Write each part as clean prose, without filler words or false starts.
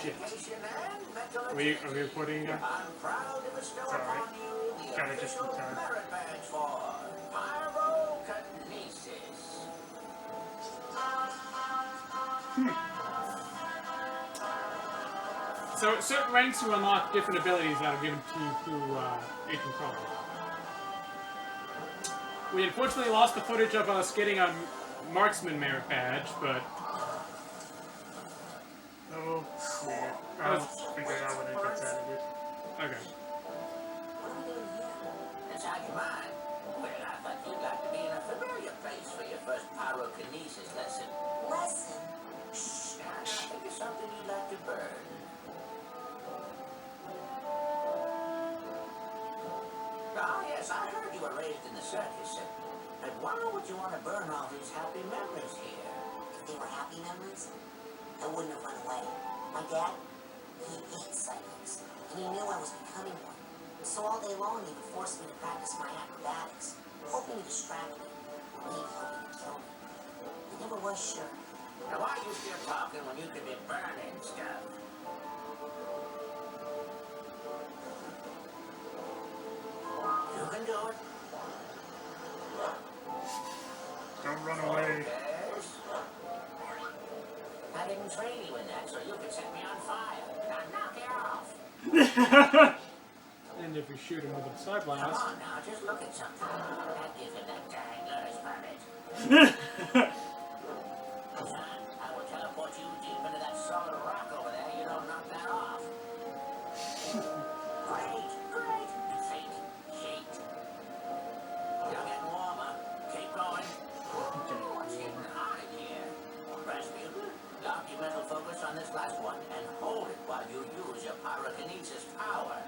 shit. Are we recording again? Sorry. Kinda just in time. So, at certain ranks you unlock different abilities that are given to you through Agent Crawler. We unfortunately lost the footage of us getting a marksman merit badge, but... Oh, yeah. I'll figure it out when it gets edited. Okay. What are we doing here? Inside your mind? Well, I thought you'd like to be in a familiar place for your first pyrokinesis lesson. Lesson? Shh, now, think of something you'd like to burn. Oh, yes, I heard you were raised in the circus, and why would you want to burn all these happy memories here? If they were happy memories, I wouldn't have run away. My dad, he hates psychics, and he knew I was becoming one. So all day long, he would force me to practice my acrobatics, hoping to distract me, or maybe hoping to kill me. I never was sure. Now why are you still talking when you could be burning stuff? You can do it. Don't run away. Yes. I didn't train you in that, so you could set me on fire. Now knock it off. And if you shoot him with a side Come blast... on now, just look at something. That gives him that dang learner's permit. Son, I will teleport you deep into that solid rock over there. You don't knock that off. Great, great. Heat. You're getting warmer. Keep going. What's getting hot in here? Rasputin, lock your mental focus on this last one and hold it while you use your pyrokinesis power.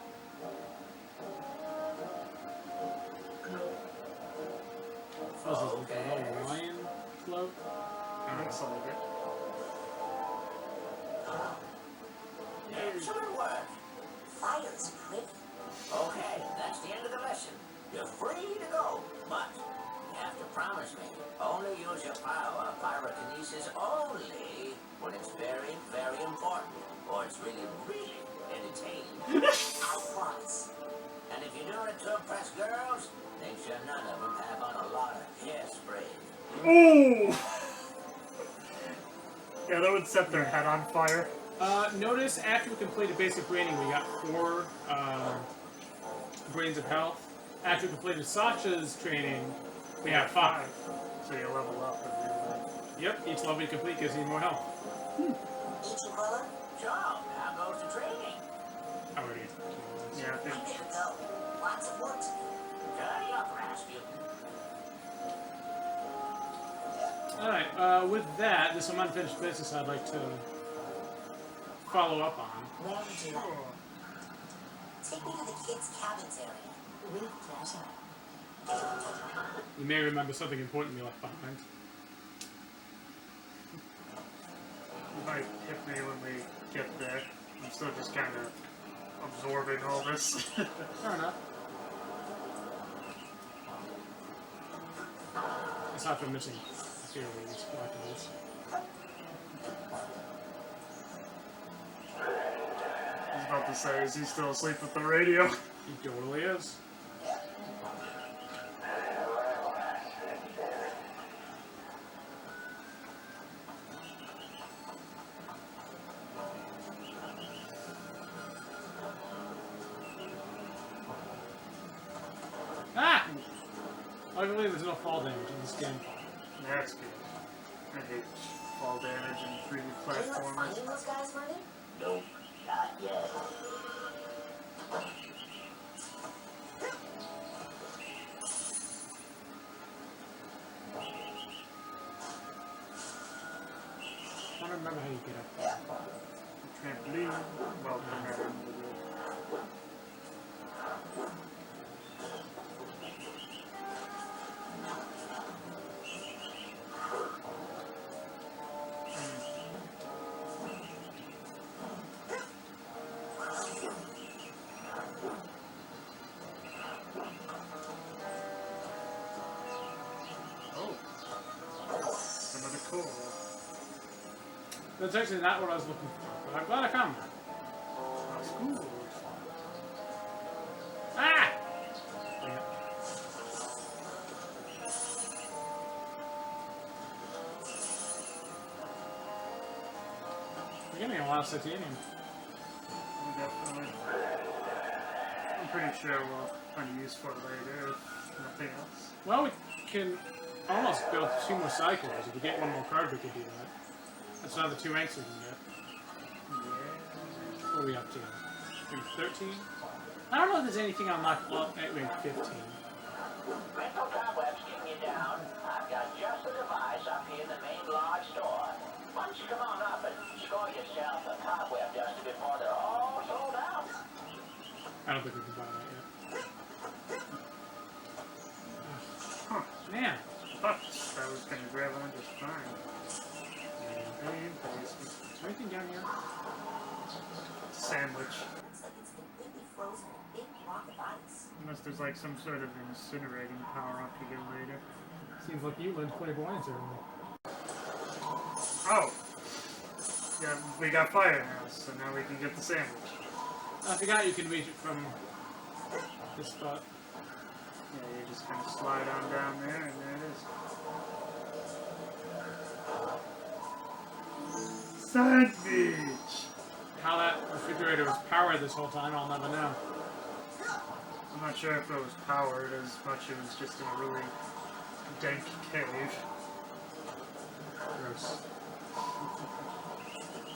Oh, this is like a little lion float. Looks like it. Excellent work. Fire's pretty. Okay, that's the end of the lesson. You're free to go, but you have to promise me only use your power, pyrokinesis only, when it's very, very important, or it's really, really entertaining. I promise. And if you're doing it to impress girls, make sure none of them have on a lot of hairspray. Ooh! Yeah, that would set their head on fire. Notice after we completed basic branding, we got 4 grains of health. After we completed Sasha's training, we have 5. So you level up every Yep, each level you complete gives you more health. Agent Crawler? Sure, how goes the training? Already. Yeah, I think. I'm gonna go. Lots of work to do. Dirty up, Rasputin. Alright, with that, there's some unfinished business I'd like to follow up on. Where would you like? Take me to the kids' cabins area. With pleasure. You may remember something important we left behind. It might hit me when we get there. I'm still just kind of absorbing all this. Fair enough. Aside from missing a few of these collectibles. I was about to say, is he still asleep with the radio? He totally is. Ah! I believe there's no fall damage in this game. That's good. I hate fall damage and 3D Are you platformers. finding those guys, Marty? Nope, not yet. I don't remember how you get up there. Trampoline. Well, never. That's actually not what I was looking for. I'm glad I found that. That's cool. Ah! Yeah. We're getting a lot of titanium. Definitely. I'm pretty sure we'll find a use for it later, if nothing else. Well, we can almost build 2 more cycles. If we get 1 more card, we could do that. That's another 2 ranks we can get. Yeah. What are we up to? Maybe 13? I don't know if there's anything unlocked at rank 15. Mental cobwebs getting you down. I've got just the device up here in the main lodge store. Why don't you come on up and score yourself a cobweb duster before they're all sold out? I don't think we can buy that yet. Huh. Man. I thought I was gonna grab one just fine. Is there anything down here? Sandwich. It's like it's completely frozen in a big block of ice. Unless there's like some sort of incinerating power up to get later. Seems like you learned clairvoyance earlier. Oh! Yeah, we got fire now, so now we can get the sandwich. I forgot you can reach it from this spot. Yeah, you just kind of slide on down there, and there it is. Sandwich! How that refrigerator was powered this whole time, I'll never know. I'm not sure if it was powered as much as it was just in a really dank cave. Gross.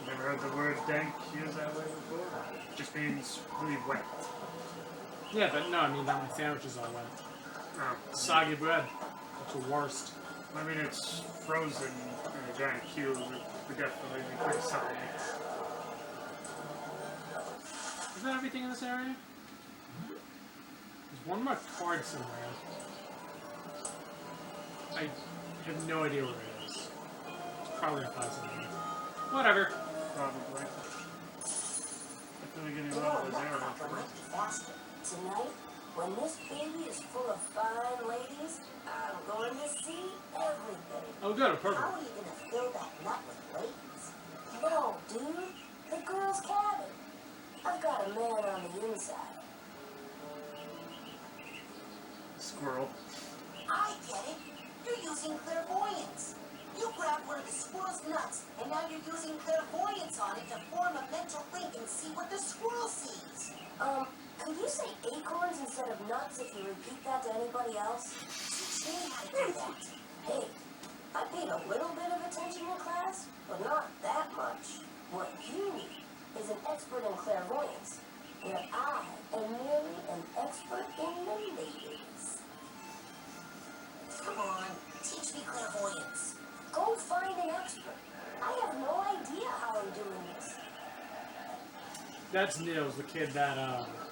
Never heard the word dank used that way before? It just means really wet. Yeah, but no, I mean that my sandwich is all wet. Oh. Soggy bread. That's the worst. I mean, it's frozen in a giant cube. It would definitely be pretty soggy. Is that everything in this area? There's one more card somewhere. I have no idea where it is. It's probably a puzzle. Whatever. Probably. Definitely getting a lot of those arrows. Tonight, when this baby is full of fine ladies, I'm going to see everything. Oh, good, a purple. How are you going to fill that nut with ladies? No, dude. The girl's cabin. I've got a man on the inside. Squirrel. I get it. You're using clairvoyance. You grabbed one of the squirrel's nuts, and now you're using clairvoyance on it to form a mental link and see what the squirrel sees. Could you say acorns instead of nuts if you repeat that to anybody else? Teach me how to do that. Hey, I paid a little bit of attention in class, but not that much. What you need is an expert in clairvoyance, where I am merely an expert in the ladies. Come on, teach me clairvoyance. Go find an expert. I have no idea how I'm doing this. That's Nils, the kid that,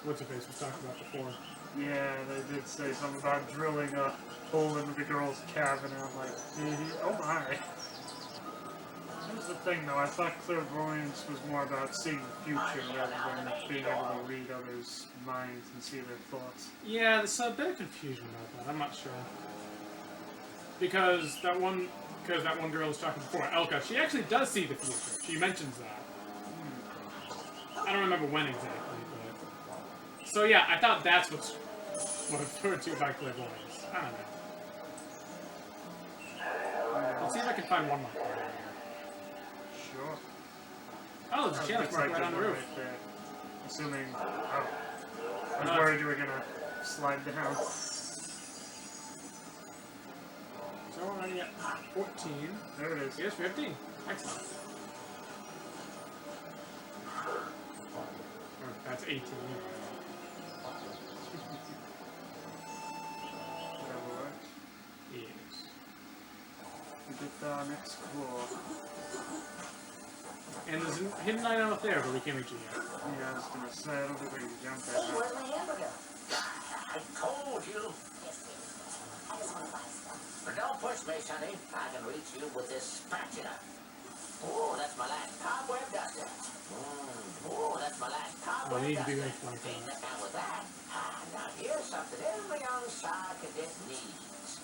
what's-her-face was talking about before. Yeah, they did say something about drilling a hole into the girl's cabin, and I'm like, oh my. Here's the thing, though. I thought clairvoyance was more about seeing the future rather than being able to read others' minds and see their thoughts. Yeah, there's a bit of confusion about that. I'm not sure. Because that one girl was talking before, Elka, she actually does see the future. She mentions that. I don't remember when exactly, but... So yeah, I thought that's what referred to by clairvoyance. I don't know. Let's see if I can find one more card here. Sure. Oh, there's a channel right on the roof. Right there. Assuming... Oh. I was worried you were gonna slide down. So we're already at 14. There it is. Here's 15. Excellent. Or that's 18. That'll work. Yes. We get the next floor. And there's a hidden item up there, but we can't reach it yet. Yeah, I was gonna say, I don't think we can jump Hey, that. where's my hamburger? I told you. I just want to buy stuff. But don't push me, Sonny. I can reach you with this spatula. Oh, that's my last cobweb duster. Oh, that's my last cobweb need to duster. be ready for Ain't that. nothing with that. Now here's something every young side cadet needs.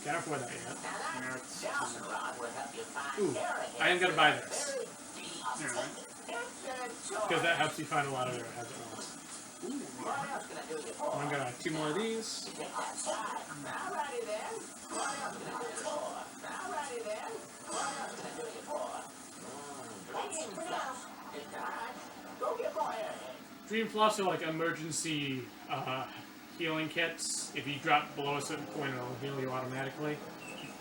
Can't afford that yet. Now that That's- Delson rod will help you find Ooh, arrowheads I am gonna buy this. very deep. Yeah. It's a Because that helps you find a lot of arrowheads at once. What else can I do you for? I'm gonna have 2 more of these. Take that side. Alrighty then. What else can I do you for? Alrighty then. What else can I do you for? That's it for now. It's time. Go get more airheads. Dream Fluffs are like emergency healing kits. If you drop below a certain point, it'll heal you automatically.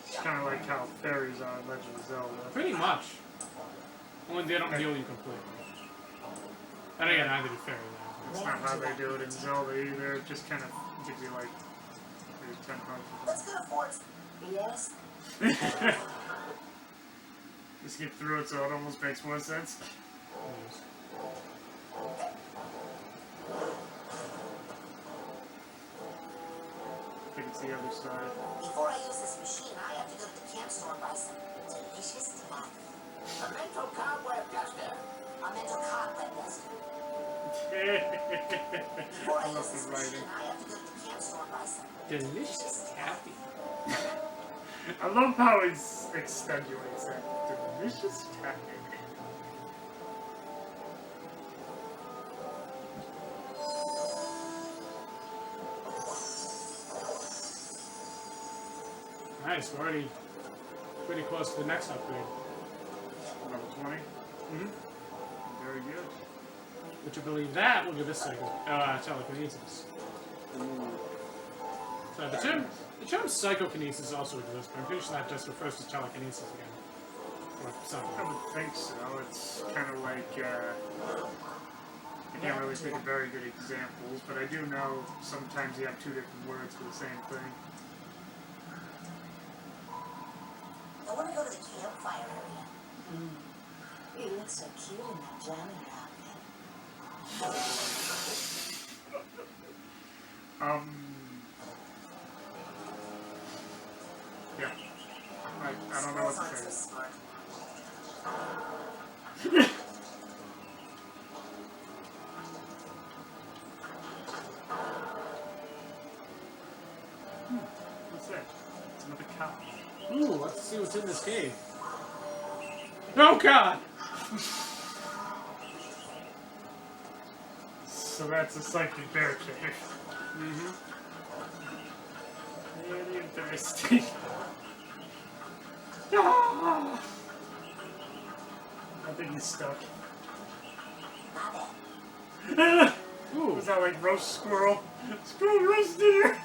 It's kind of like how fairies are in Legend of Zelda. Pretty much. Only they don't heal you completely. And again, neither do fairy It's not how they do it in Zelda either. It just kind of gives you like maybe 10 Let's go to Fort. Yes. punches. Just get through it so it almost makes more sense. lands. I think it's the other side. Before I use this machine, I have to go to the camp store and buy some delicious tobacco. A mental cobweb duster. A mental cobweb duster. Before I I love use this the machine, writing. I have to go to the camp store and buy some Delicious taffy. I love how he extenuates that. Delicious taffy. Nice, we're already pretty close to the next upgrade. Level 20. Mm-hmm. Very good. Would you believe that? We'll give this second. Telekinesis. So the term psychokinesis also exists, but I'm pretty sure that just refers to telekinesis again. Or something. I would think so. It's kind of like, I can't really think of very good examples, but I do know sometimes you have two different words for the same thing. I want to go to the campfire area. You look so cute in that jammy outfit. Yeah. I don't know what to Aren't so say. smart. What's that? It's another cow. Ooh, let's see what's in this cave. Oh god! So that's a psychic bear cave. Mm-hmm. Really interesting. Ah! I think he's stuck. My bad. Ooh. Was that like roast squirrel? Squirrel roast dinner!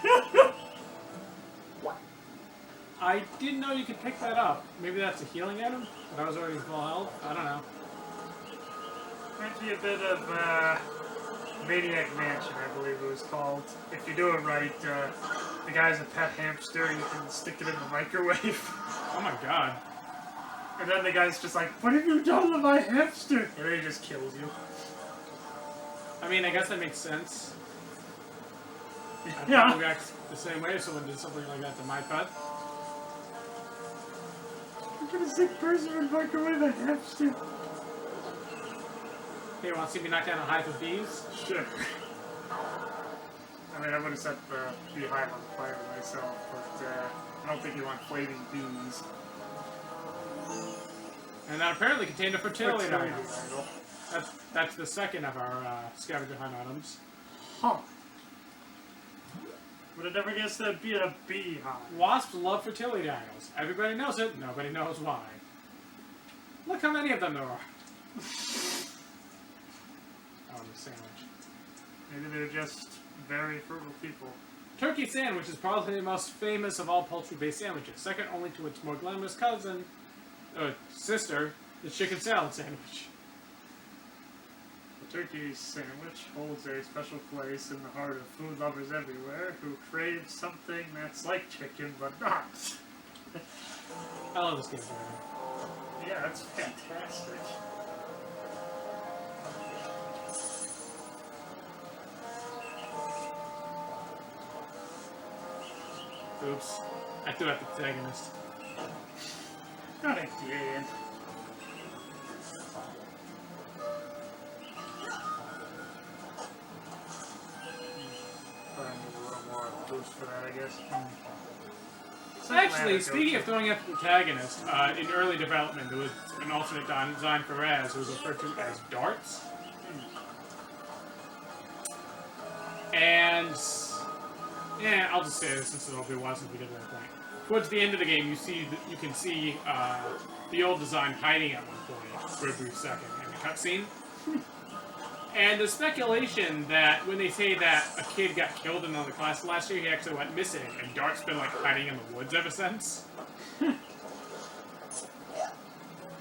I didn't know you could pick that up. Maybe that's a healing item? But I was already full health? I don't know. Might be a bit of Maniac Mansion, I believe it was called. If you do it right, the guy's a pet hamster, you can stick it in the microwave. Oh my god. And then the guy's just like, what have you done to my hamster? And then he just kills you. I mean, I guess that makes sense. I'd Yeah. probably react the same way if someone did something like that to my pet. Look at a sick person and microwave a hamster. Hey, want to see me knock down a hive of bees? Sure. I mean, I would have set the beehive on fire myself, but I don't think you want flaming bees. And that apparently contained a fertility Fertility item. idol. That's the second of our scavenger hunt items. Huh. Would have never guessed that'd be in a beehive. Wasps love fertility idols. Everybody knows it. Nobody knows why. Look how many of them there are. Oh, the sandwich. Maybe they're just very frugal people. Turkey sandwich is probably the most famous of all poultry-based sandwiches, second only to its more glamorous cousin, sister, the chicken salad sandwich. The turkey sandwich holds a special place in the heart of food lovers everywhere who crave something that's like chicken but not. I love this game very Yeah, that's fantastic. much. Oops. I threw out the protagonist. Not again. Probably need a little more boost for that, I guess. Actually, speaking of throwing out the protagonist, in early development, there was an alternate design for Raz who was referred to as darts. And yeah, I'll just say this since it'll be a while since we get to that point. Towards the end of the game, you can see the old design hiding at one point for a brief second in the cutscene. And there's speculation that when they say that a kid got killed in another class last year, he actually went missing, and Dart's been like hiding in the woods ever since.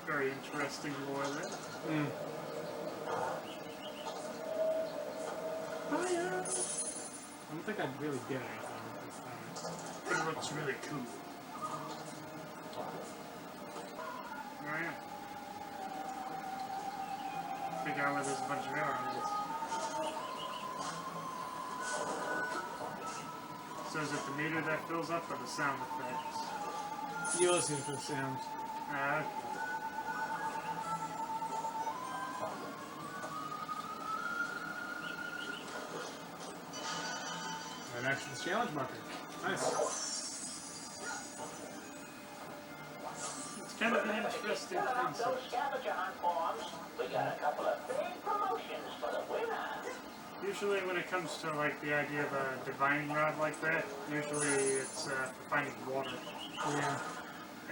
Very interesting lore there. Mm. Fire! I don't think I really did anything. It looks really cool. Alright. Figure out where there's a bunch of arrows. So is it the meter that fills up or the sound effects? You listen to the sound. Okay. And actually, the challenge marker. Nice. It's kind of an interesting concept. Those scavenger hunt forms. We got a couple of big promotions for the winner. Usually when it comes to like the idea of a divining rod like that, usually it's for finding water. Yeah.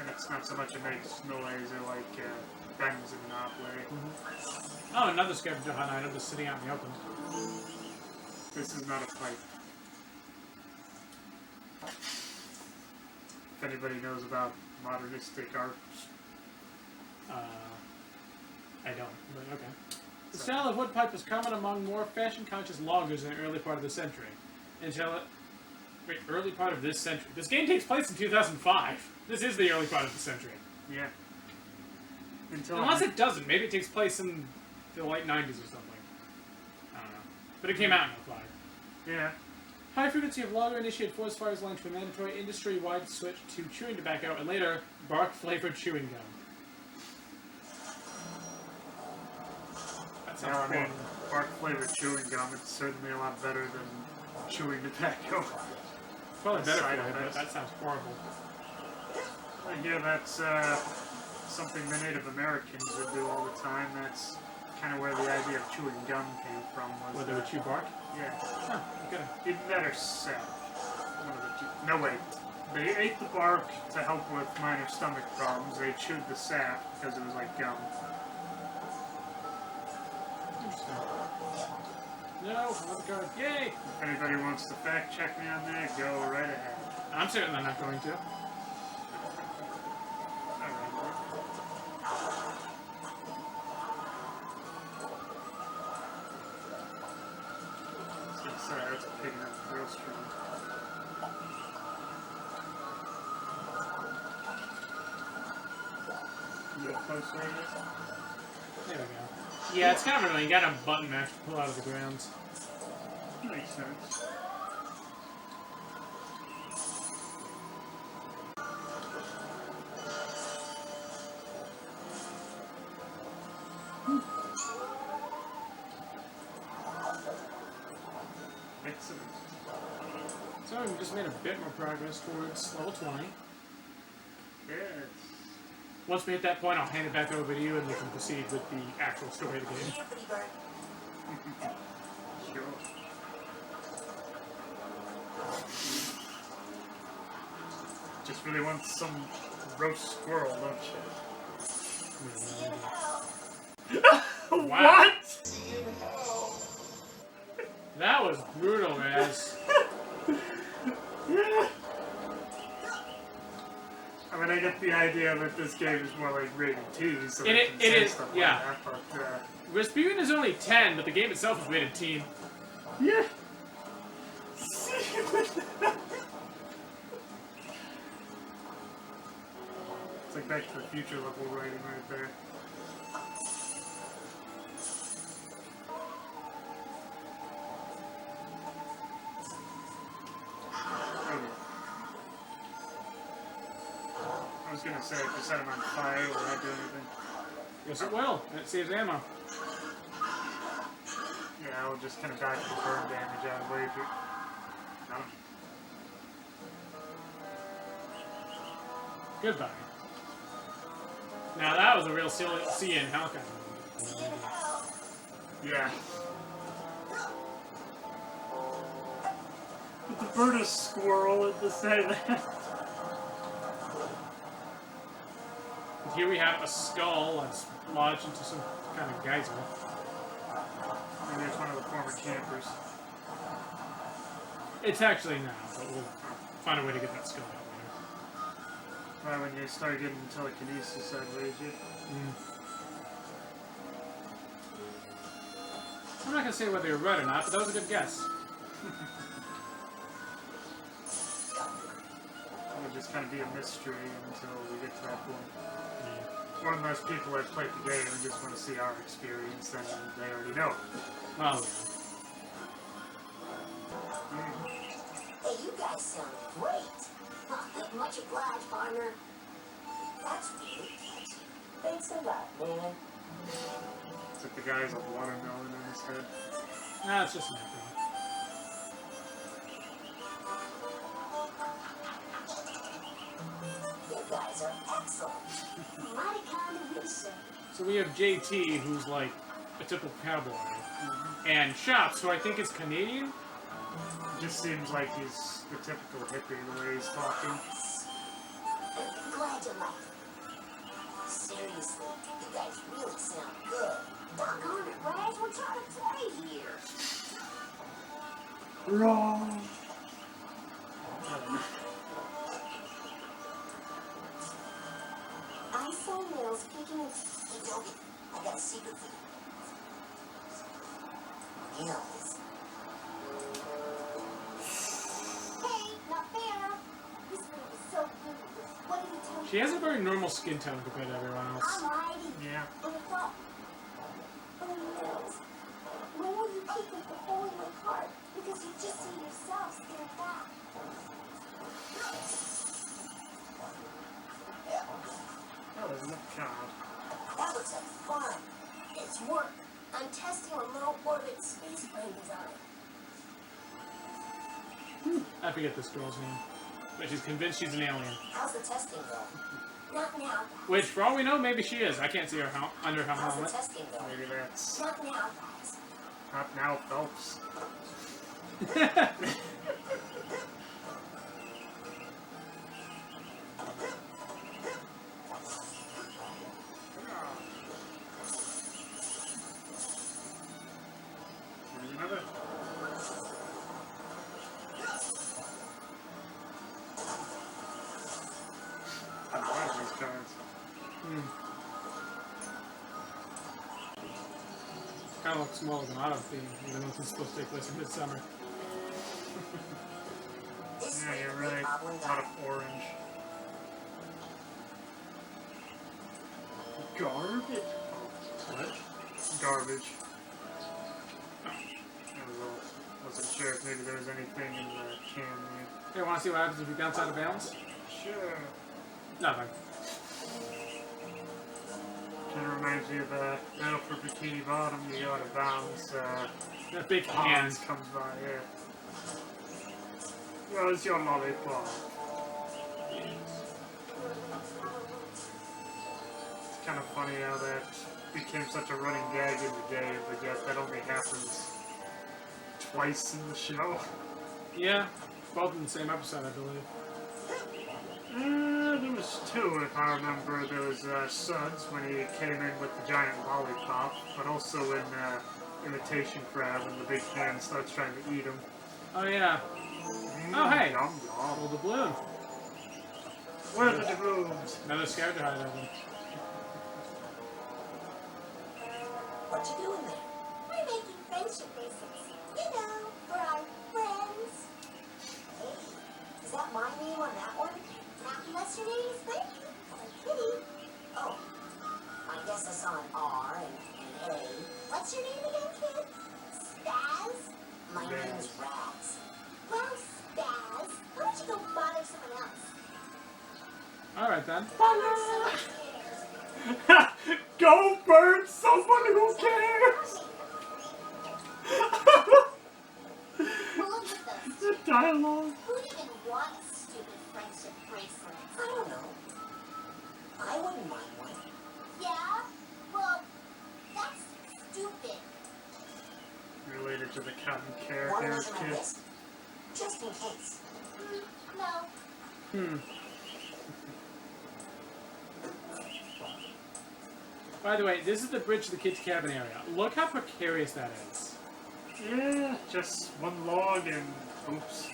And it's not so much it makes noise or like bangs in an odd way. Oh, another scavenger hunt item just sitting out in the open. This is not a pipe. If anybody knows about modernistic art, I don't, but okay. The style of wood pipe was common among more fashion-conscious loggers in the early part of the century. Early part of this century? This game takes place in 2005. This is the early part of the century. yeah. Unless it doesn't. Maybe it takes place in the late 90s or something. I don't know. But it came out in 05. Yeah. High frequency of logger-initiated forest fires launched a mandatory industry-wide switch to chewing tobacco and later bark-flavored chewing gum. That sounds Well, I mean, horrible. bark-flavored chewing gum, it's certainly a lot better than chewing tobacco. Probably better for side you, but effects. that sounds horrible. I hear that's something the Native Americans would do all the time. That's kind of where the idea of chewing gum came from. Was Whether they chew bark? Yeah. Huh, okay. Either that or sap. One of the two. No, wait. They ate the bark to help with minor stomach problems. They chewed the sap because it was like gum. Interesting. No, another card. Yay! If anybody wants to fact check me on that, go right ahead. I'm certainly not going to. Sorry, that's picking up real strong. A little closer, I guess. There we go. Yeah, it's kind of annoying. You got a button mash to pull out of the ground. Makes sense. Excellent. So we just made a bit more progress towards level 20. Yes. Once we hit that point, I'll hand it back over to you and we can proceed with the actual story of the game. Sure. Just really want some roast squirrel, don't you? Wow. That was brutal, Raz. Yeah. I mean, I get the idea that this game is more like rated T, so It is, stuff yeah. like that, but, Rasputin is only 10, but the game itself is rated teen. yeah. It's like Back to the Future level writing right there. I was gonna say, if you set him on fire, will that do anything? Yes, it will. And it saves ammo. Yeah, I'll just kind of die from burn damage out of way. I don't know. Goodbye. Now that was a real sea and Hellcat. Yeah. But the bird is squirrel to say that. And here we have a skull that's lodged into some kind of geyser. Maybe it's one of the former campers. It's actually now, but we'll find a way to get that skull out later. Right when you start getting telekinesis sideways, you. I'm not gonna say whether you're right or not, but that was a good guess. It'll just kind of be a mystery until we get to that point. Or unless people have played the game and just want to see our experience, then they already know. Well, Hey, you guys sound great. Much obliged, partner. That's weird. Thanks a lot, man. Except the guy's a watermelon in his head. nah, it's just an acronym. You guys are excellent. Mighty kind of you, sir. So we have JT, who's like a typical cowboy, and Shops, who I think is Canadian. Just seems like he's the typical hippie the way he's talking. Glad you like it. Seriously, you guys really sound good. Doggone it, Raj, we're trying to play here. Wrong. I saw Mills peeking in. Hey, Toby, I got a secret for you. Mills. Hey, not fair. This man is so good. What did he tell you? She has a very normal skin tone compared to everyone else. I'm mighty. Yeah. And I thought, oh, Mills, when will you peek at the hole in my heart? Because you just see yourself stare back. Oh, there's enough card. That looks like fun. It's work. I'm testing a low-orbit space plane design. I forget this girl's name, but she's convinced she's an alien. How's the testing going? Not now. Which, for all we know, maybe she is. I can't see her under her How's the helmet. testing going? Maybe that's Not now, guys. not now, Phelps. There's another. I like these cards. Kind of looks more like an auto theme, even though it's supposed to take place in midsummer. This Yeah, way, you're right. A Goblin lot of orange. Garbage. What? Garbage. I wasn't sure if maybe there was anything in the can there. Hey, want to see what happens if you bounce out of bounds? Sure. Nothing. Kind of reminds me of Battle for Bikini Bottom. You go out of bounds. That big hand. Hans comes by here. Where's your lollipop? It's kind of funny how that became such a running gag in the game, but yet that only happens twice in the show. Yeah, both in the same episode, I believe. There was two, if I remember. There was Suds when he came in with the giant lollipop, but also in Imitation Crab when the big hand starts trying to eat him. Oh, yeah. Oh, hey. Yum, yum. Little balloon. Where are the doubloons? Another scavenger hide open. What you doing there? We're making friendship bracelets. You know, for our friends. Hey, is that my name on that one? Now, what's your name? Thank you. Kitty. Oh, I guess I saw an R and an A. What's your name again, kid? Spaz? My name's Rags. Well, Spaz, why don't you go bother someone else? Alright then. Go burn somebody who cares! Well, look at this. The dialogue. Who'd even want a stupid friendship bracelet? I don't know. I wouldn't mind one. Yeah? Well, that's stupid. Related to the Cotton Care Want to Hair's measure my kid. wrist? Just in case. No. Hmm. By the way, this is the bridge to the kids' cabin area. Look how precarious that is. Yeah, just one log and oops.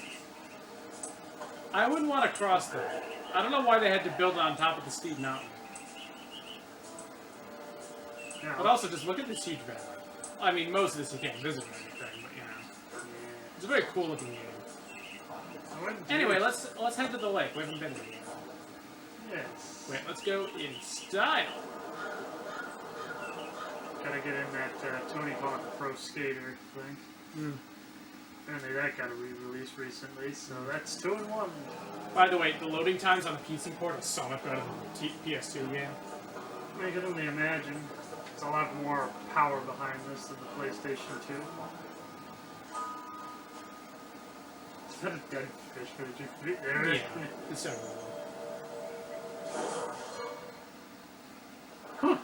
I wouldn't want to cross that. I don't know why they had to build it on top of the steep mountain. Yeah. But also, just look at this huge valley. I mean, most of this you can't visit or anything, but you know. It's a very cool looking game. Anyway, let's head to the lake. We haven't been there yet. Yes. Wait, let's go in style. Gotta get in that Tony Hawk Pro Skater thing. Hmm. Apparently that got a re-release recently, so that's 2 in 1. By the way, the loading times on the PC port are so much better than the PS2 game. I can only imagine. It's a lot more power behind this than the PlayStation 2. Is that a dead fish? There it is. Yeah, it's several of them. Huh.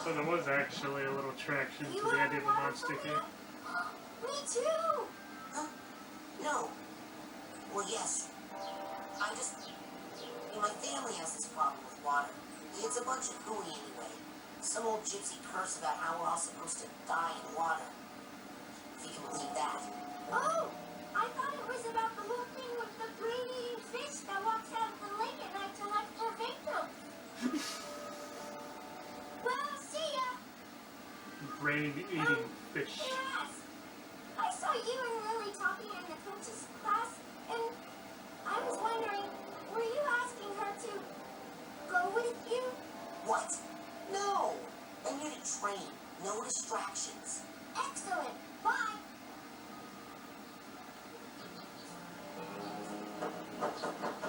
So there was actually a little traction to the idea of a monster here. Me too. Huh? No. Well, yes. I just... My family has this problem with water. It's a bunch of hooey anyway. Some old gypsy curse about how we're all supposed to die in water. If you can believe that. Oh, I thought it was about the whole thing with the brain-eating fish that walks out of the lake at night to like prevent them. Well, see ya. Brain-eating fish. Yes. I saw you and Lily talking in the coach's class, and I was wondering, were you asking her to go with you? What? No. I'm here to train. No distractions. Excellent. Bye.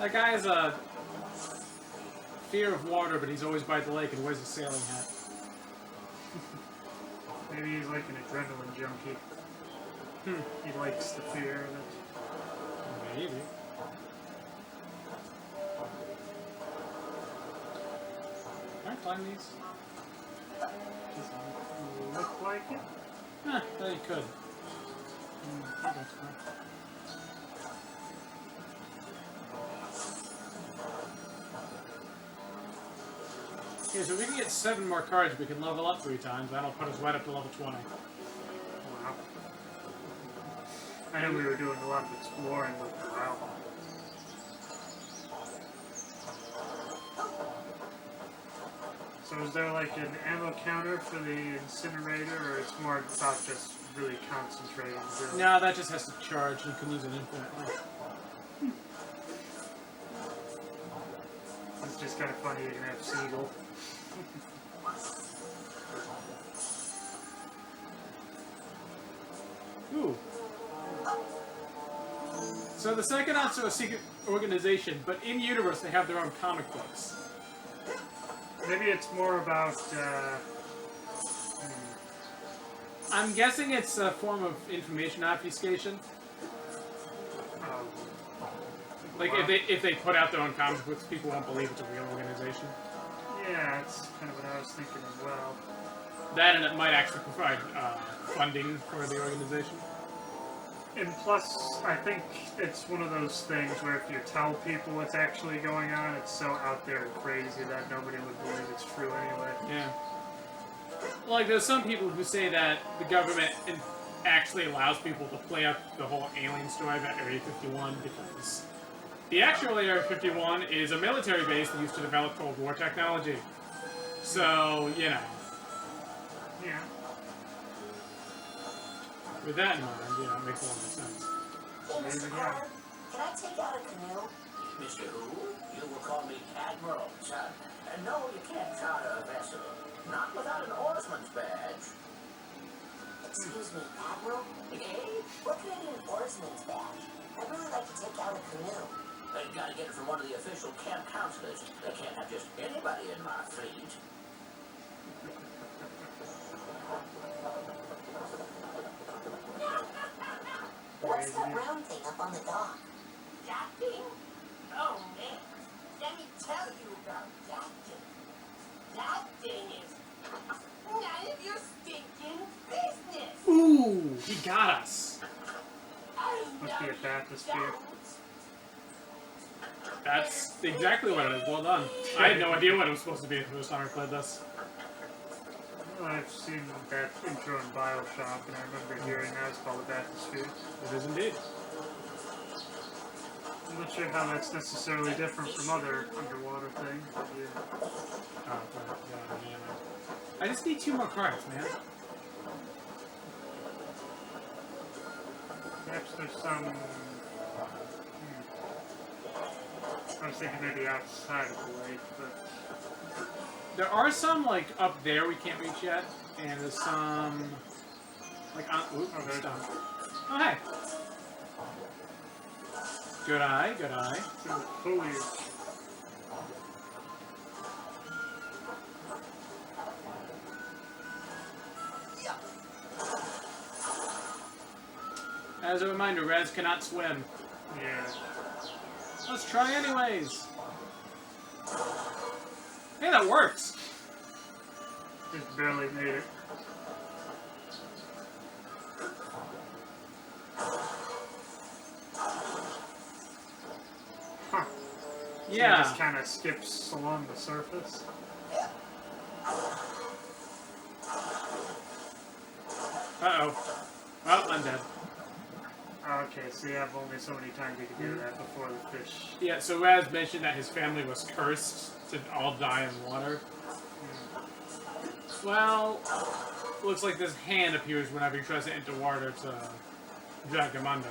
That guy has a fear of water, but he's always by the lake and wears a sailing hat. Maybe he's like an adrenaline junkie. He likes the fear of it. Maybe. Can I climb these? Doesn't look like it. Huh, thought you could. Okay, fine. Okay, so if we can get 7 more cards, we can level up 3 times. That'll put us right up to level 20. Wow. I know we were doing a lot of exploring with wow. So is there like an ammo counter for the incinerator, or it's more about just really concentrating? No, that just has to charge. You can use it infinitely. It's just kind of funny you can have Seagull. Ooh. So the Psychonauts are a secret organization, but in universe they have their own comic books. Maybe it's more about. I'm guessing it's a form of information obfuscation. Like if they put out their own comic books, people won't believe it's a real organization. Yeah, that's kind of what I was thinking as well. That and it might actually provide funding for the organization. And plus, I think it's one of those things where if you tell people what's actually going on, it's so out there and crazy that nobody would believe it's true anyway. Yeah. Like, there's some people who say that the government actually allows people to play up the whole alien story about Area 51 because the actual Area 51 is a military base that used to develop Cold War technology. So, you know. Yeah. With that in mind, you know, it makes a lot of sense. Hey, Mr. Carter, can I take out a canoe? Mr. Who? You will call me Admiral, son. And no, you can't charter a vessel. Not without an oarsman's badge. Excuse me, Admiral? Eh? What can I get an oarsman's badge? I'd really like to take out a canoe. You gotta get it from one of the official camp counselors. They can't have just anybody in my fleet. What's that round thing up on the dock? that thing? Oh, man. Let me tell you about that thing. That thing is none of your stinking business. Ooh, he got us. I Must be a Baptist beer. That's exactly what it is. Well done. I had no idea what it was supposed to be the first time I played this. Well, I've seen that intro in Bioshock, and I remember hearing that it's called a Baptist beer. It is indeed. I'm not sure how that's necessarily different from other underwater things. But yeah. Oh, yeah, yeah. I just need 2 more cards, man. Perhaps there's some... I was thinking maybe outside of the lake, but... There are some, like, up there we can't reach yet, and there's some... Like, on... Oop, Oh, there's stuff. Oh, hey. Good eye, good eye. some foliage. As a reminder, Raz cannot swim. Yeah. Let's try anyways. Hey, that works. Just barely made it. Huh. Yeah. It just kind of skips along the surface. Uh-oh. Well, I'm dead. Okay, so you have only so many times you can do that before the fish. Yeah, so Raz mentioned that his family was cursed to all die in water. Well, looks like this hand appears whenever he tries to enter water to drag him under.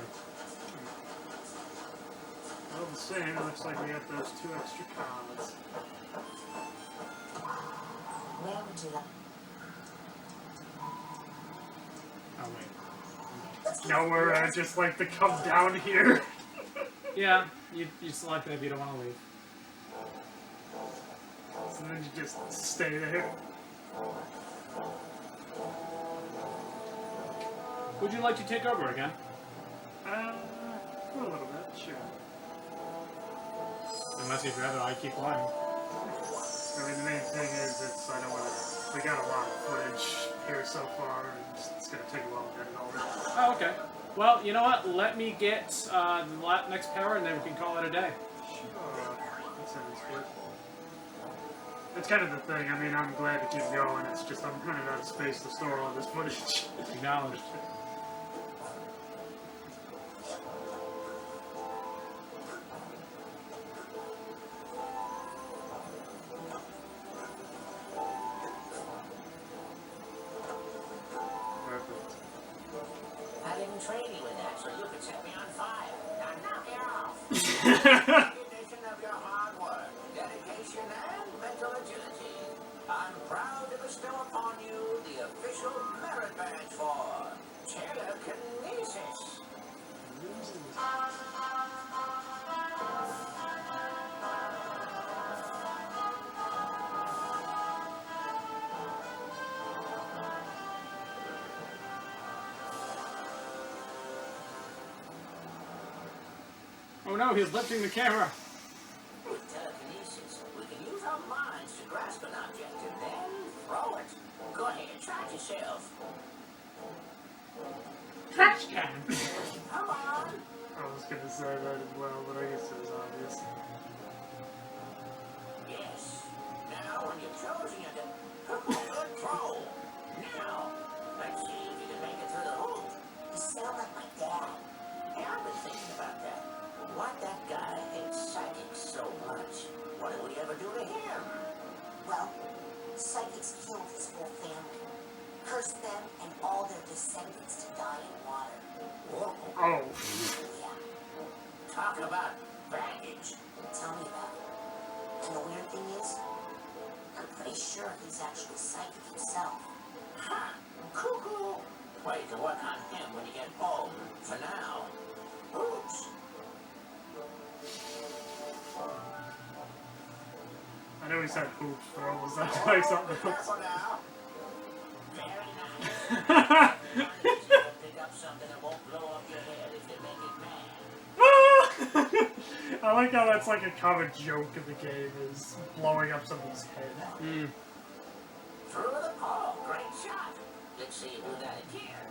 Well, the same. Looks like we have those 2 extra cards. Where would you like? Oh, wait. Nowhere, I just like to come down here. Yeah, you select it if you don't want to leave. So then you just stay there. Would you like to take over again? For a little bit, sure. Unless you'd rather I keep playing. I mean, the main thing is, I don't want to. We got a lot of footage here so far, and it's going to take a while to get it all in. Oh, okay. Well, you know what? Let me get the next power, and then we can call it a day. Sure. That sounds good. That's kind of the thing. I mean, I'm glad to keep going. It's just I'm running out of space to store all this footage. Acknowledged. I didn't train you in that, so you could set me on fire. Now knock it off. Recognition of your hard work, dedication, and mental agility. I'm proud to bestow upon you the official merit badge for telekinesis. Oh no, he's lifting the camera. With telekinesis, we can use our minds to grasp an object and then throw it. Go ahead, try it yourself. Trash can. Come on. I was going to say that as well, but I guess it was obvious. Yes. Now, when you've chosen your good throw. Now, let's see if you can make it through the hoop. You sound like my dad. Hey, I've been thinking about that. Why that guy hates psychics so much? What did we ever do to him? Well, psychics killed his whole family. Cursed them and all their descendants to die in water. Whoa. Oh. Yeah, Talk about baggage. tell me about it. And the weird thing is, I'm pretty sure he's actually psychic himself. Ha! Cuckoo! Wait to work on him when you get home. For now. Oops. I know he said hoops, but almost that's like something else. Careful now. Very nice. Pick up something that won't blow up your head if you make it mad. I like how that's like a common joke in the game, is blowing up someone's head. Mm. Through the pole. Great shot. Let's see you do that again.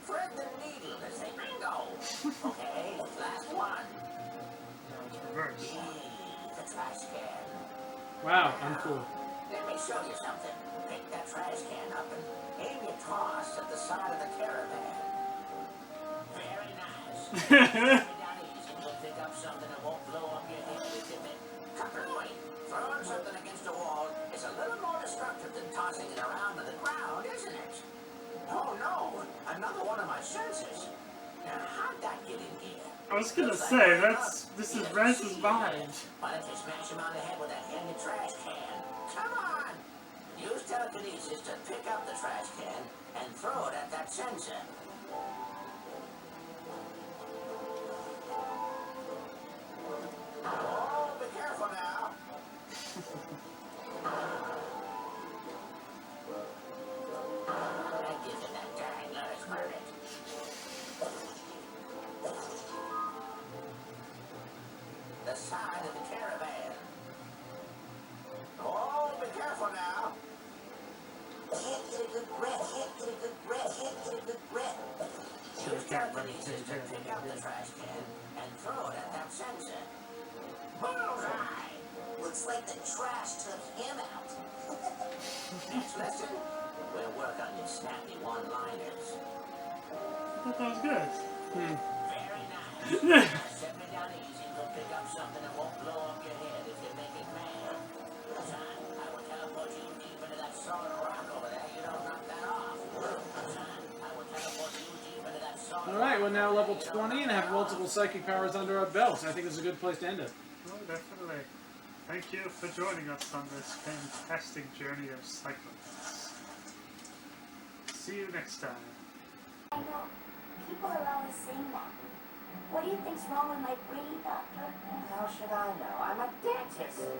Thread the needle to say bingo. Okay, last one. Now it's reversed. The trash can. Wow, uncool. Let me show you something. Pick that trash can up and aim your toss at the side of the caravan. Very nice. Down easy, you'll pick up something that won't blow up your head if you make kaplooey. Throwing something against a wall is a little more destructive than tossing it around on the ground, isn't it? Oh no, another one of my sensors. Now how'd that get in here? I was gonna say, this is Rance's mind. Why don't you smash him on the head with that handy trash can? Come on! Use telekinesis to pick up the trash can and throw it at that sensor. Oh, be careful now. That gives it that dang nourishment. The side of the caravan. Oh, be careful now. Can't get a good breath. Can't get a good breath. Can't get a good breath. Use telekinesis to pick up the trash can and throw it at that sensor. Bullseye! Looks like the trash took him out. Next lesson, we'll work on your snappy one-liners. I thought that was good. Very nice. Set me down easy. Go pick up something that won't blow up your head if you make it mad. Son, I will teleport you deep into that solid rock over there. You don't knock that off. Son, I will teleport you deep into that solid Alright, we're now level 20 and have multiple psychic powers under our belts. I think this is a good place to end it. Oh, definitely. Thank you for joining us on this fantastic journey of Psychonauts. See you next time. I know. People are always saying that. What do you think's wrong with my brain, Doctor? How should I know? I'm a dentist.